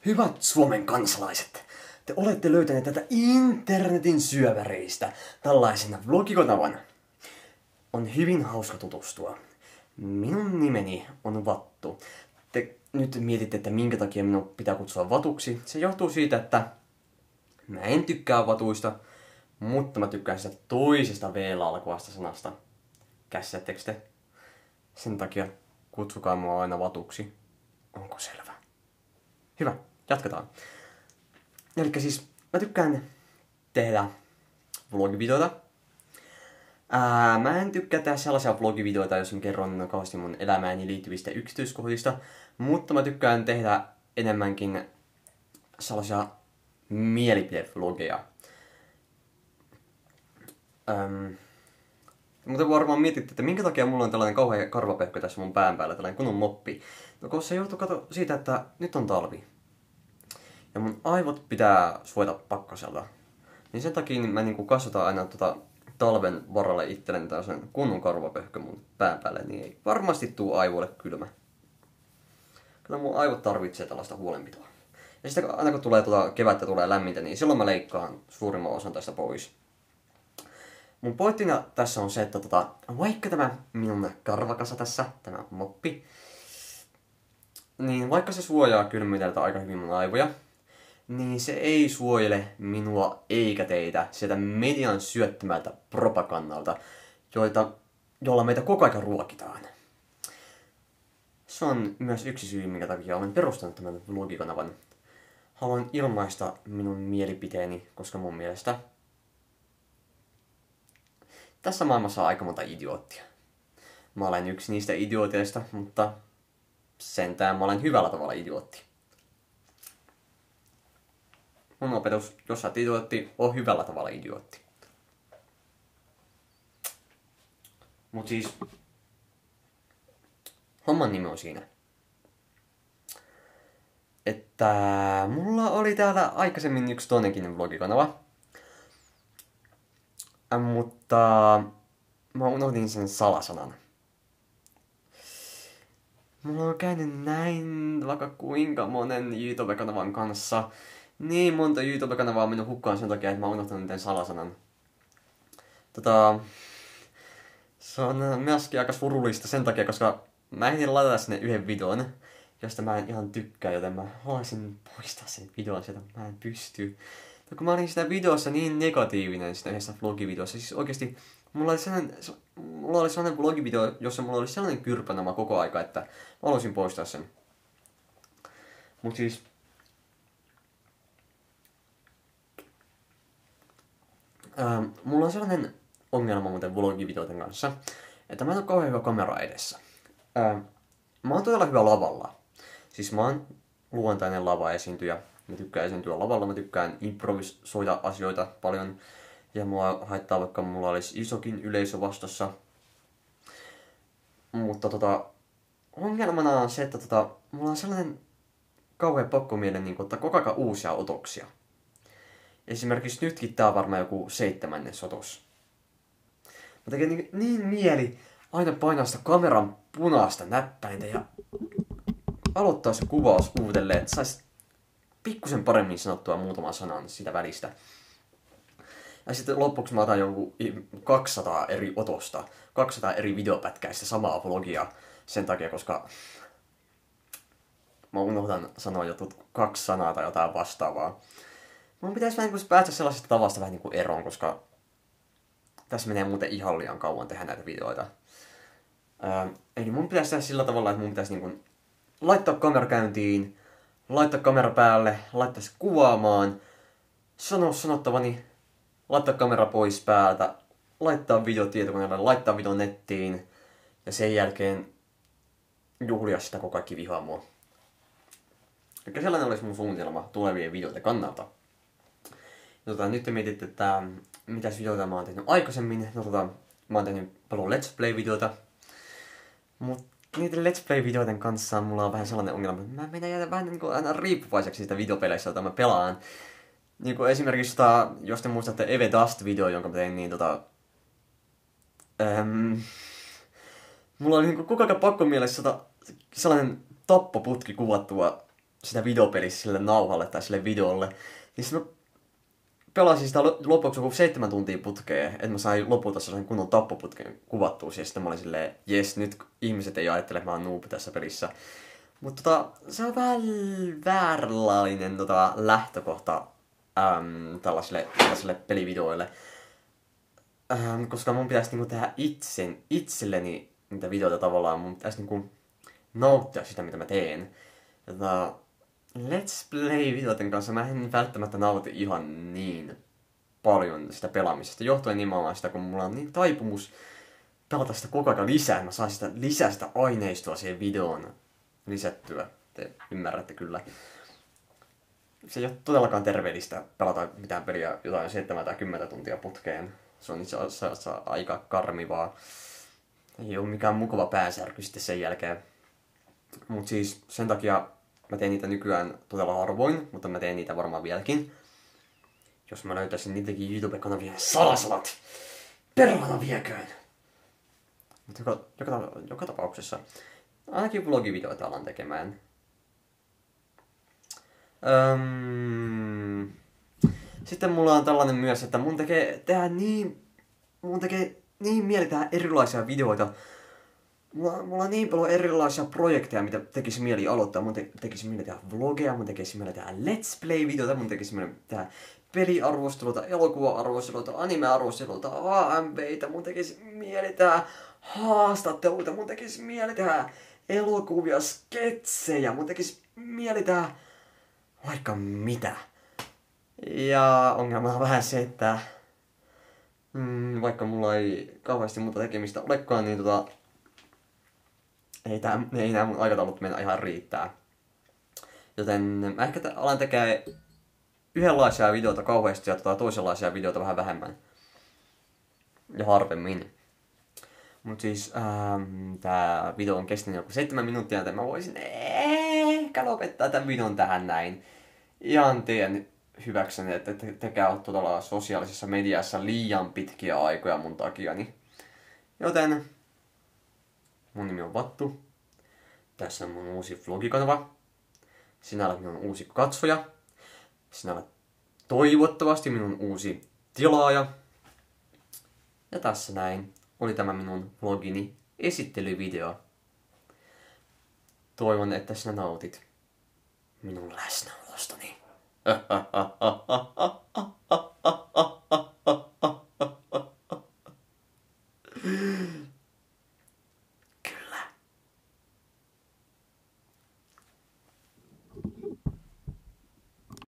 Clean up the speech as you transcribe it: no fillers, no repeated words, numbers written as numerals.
Hyvät Suomen kansalaiset, te olette löytäneet tätä internetin syöväreistä tällaisena vlogikanavan. On hyvin hauska tutustua. Minun nimeni on Vattu. Te nyt mietitte, että minkä takia minun pitää kutsua Vatuksi. Se johtuu siitä, että mä en tykkää vatuista, mutta mä tykkään sitä toisesta V-llä alkavasta sanasta. Käsitättekö te? Sen takia kutsukaa mua aina Vatuksi. Onko selvä? Hyvä, jatketaan. Elikkä siis mä tykkään tehdä vlogivideoita. Mä en tykkää tehdä sellaisia vlogivideoita, jos mä kerron kauheasti mun elämääni liittyvistä yksityiskohdista, mutta mä tykkään tehdä enemmänkin sellaisia mielipidevlogeja. Mutta varmaan mietitte, että minkä takia mulla on tällainen kauhea karvapehkö tässä mun pään päällä, tällainen kunnon moppi. No kun se johtuu siitä, että nyt on talvi. Ja mun aivot pitää suojata pakkaselta. Niin sen takia mä kasvataan aina talven varalle itselleni tällaisen kunnon karvapehkö mun pään päälle, niin ei varmasti tuu aivoille kylmä. Kyllä mun aivot tarvitsee tällaista huolenpitoa. Ja sitten aina kun tulee kevättä tulee lämmintä, niin silloin mä leikkaan suurimman osan tästä pois. Mun pointtina tässä on se, että vaikka tämä minun karvakasa tässä, tämä moppi, niin vaikka se suojaa kylmyydeltä aika hyvin mun aivoja, niin se ei suojele minua eikä teitä sieltä median syöttämältä propagandalta, jolla meitä koko ajan ruokitaan. Se on myös yksi syy, minkä takia olen perustanut tämän vlogikanavan. Haluan ilmaista minun mielipiteeni, koska mun mielestä tässä maailmassa on aika monta idioottia. Mä olen yksi niistä idiooteista, mutta sentään mä olen hyvällä tavalla idiootti. Mun opetus, jos sä oot idiootti, on hyvällä tavalla idiootti. Mut siis, homman nimi on siinä, että mulla oli täällä aikaisemmin yksi toinenkin vlogikanava. Mutta mä unohdin sen salasanan. Mulla on käynyt näin vaikka kuinka monen YouTube-kanavan kanssa. Niin monta YouTube-kanavaa on mennyt hukkaan sen takia, että mä oon unohtanut den salasanan. Se on myöskin aika surullista sen takia, koska mä ehdin ladata sinne yhden videon, josta mä en ihan tykkää, joten mä haluaisin poistaa sen videon sieltä, mä en pysty. Ja kun mä olin sitä videossa niin negatiivinen, sitä yhdessä vlogivideossa, siis oikeesti mulla oli sellainen vlogivideo, jossa mulla oli sellainen kyrpänama koko aika, että mä haluaisin poistaa sen. Mut siis mulla on sellainen ongelma muuten vlogivideoiden kanssa, että mä en oo kauhean hyvä kamera edessä. Mä oon todella hyvä lavalla. Siis mä oon luontainen lavaesiintyjä. Mä tykkään esiintyä lavalla, mä tykkään improvisoida asioita paljon. Ja mua haittaa, vaikka mulla olisi isokin yleisö vastassa. Mutta ongelmana on se, että mulla on sellainen kauhean pakkomielen ottaa koko ajan uusia otoksia. Esimerkiksi nytkin tää on varmaan joku 7. otos. Mä tekee niin mieli aina painaa sitä kameran punaista näppäintä ja aloittaa se kuvaus uudelleen, että sais pikkusen paremmin sanottua muutaman sanan siitä välistä. Ja sitten lopuksi mä otan joku 200 eri otosta, 200 eri videopätkäistä samaa vlogia sen takia, koska mä unohdan sanoa jotkut 2 sanaa tai jotain vastaavaa. Mun pitäisi vähän päästä sellaisesta tavasta vähän eroon, koska tässä menee muuten ihan liian kauan tehdä näitä videoita. Eli mun pitäisi tehdä sillä tavalla, että mun pitäisi laittaa kamera käyntiin, laittaa kamera päälle, laittaa se kuvaamaan, sanoa sanottavani, laittaa kamera pois päältä, laittaa video tietokoneelle, laittaa video nettiin ja sen jälkeen juhlia sitä, kun kaikki vihaa mua. Eli sellainen olisi mun suunnitelma tulevien videoiden kannalta. Nyt te mietitte, että mitäs videoita mä oon tehnyt aikaisemmin. Mä oon tehnyt paljon Let's Play-videoita. Mut niiden Let's Play-videoiden kanssa mulla on vähän sellainen ongelma, että mä menen jäädä vähän aina riippuvaiseksi siitä videopeleistä, jota mä pelaan. Esimerkiksi jos te muistatte Eve Dust-video, jonka mä tein, niin mulla oli koko ajan pakko mielessä sellainen tappoputki kuvattua sitä videopelissä sille nauhalle tai sille videolle. Niin sitten mä pelasin sitä lopuksi joku 7 tuntia putkeen, että mä sain lopulta sellaisen kunnon tappoputken kuvattua. Ja sitten mä olin silleen, jes, nyt ihmiset ei ajattele, että mä oon noob tässä pelissä. Mutta se on vääränlainen lähtökohta tällaisille pelivideoille. Koska mun pitäisi niinku tehdä itselleni niitä videoita tavallaan. Mun pitäisi niinku nauttia sitä, mitä mä teen. Let's Play-videoiden kanssa mä en välttämättä nauti ihan niin paljon sitä pelaamisesta. Johtuen nimenomaan sitä, kun mulla on niin taipumus pelata sitä koko ajan lisää. Mä saan lisää sitä aineistoa siihen videoon lisättyä. Te ymmärrätte kyllä. Se ei ole todellakaan terveellistä pelata mitään peliä jotain 7 tai 10 tuntia putkeen. Se on itse asiassa aika karmivaa. Ei ole mikään mukava päänsärky sitten sen jälkeen. Mut siis sen takia mä teen niitä nykyään todella harvoin, mutta mä teen niitä varmaan vieläkin. Jos mä löytäisin niitäkin YouTube-kanavien salasalat, perhana vieköön! Mutta joka tapauksessa, ainakin vlogivideoita alan tekemään. Sitten mulla on tällainen myös, että mun tekee niin mieli tehdä erilaisia videoita. Mulla on niin paljon erilaisia projekteja, mitä tekisi mieli aloittaa. Mun tekisi mieli tehdä vlogeja, mun tekisi mieli tehdä Let's Play-videoita, mun tekisi mieli tehdä peliarvosteluita, elokuva-arvosteluita, anime-arvosteluita, AMVitä, mun tekisi mieli tehdä haastatteluita, mun tekisi mieli tehdä elokuvia, sketsejä, mun tekisi mieli tehdä vaikka mitä. Ja ongelma on vähän se, että vaikka mulla ei kauheasti muuta tekemistä olekaan, niin ei nämä mun aikataulut mennä ihan riittää. Joten mä ehkä alan tekee yhdenlaisia videoita kauheasti ja toisenlaisia videoita vähän vähemmän. Ja harvemmin. Mut siis tää video on kestänyt joku 7 minuuttia, joten mä voisin ehkä lopettaa tämän videon tähän näin. Ihan teidän hyväkseni, että te käytte todella sosiaalisessa mediassa liian pitkiä aikoja mun takiani. Joten mun nimi on Vattu. Tässä on mun uusi vlogikanava. Sinä olet minun uusi katsoja. Sinä olet toivottavasti minun uusi tilaaja. Ja tässä näin oli tämä minun vlogini esittelyvideo. Toivon, että sinä nautit minun läsnäolostani.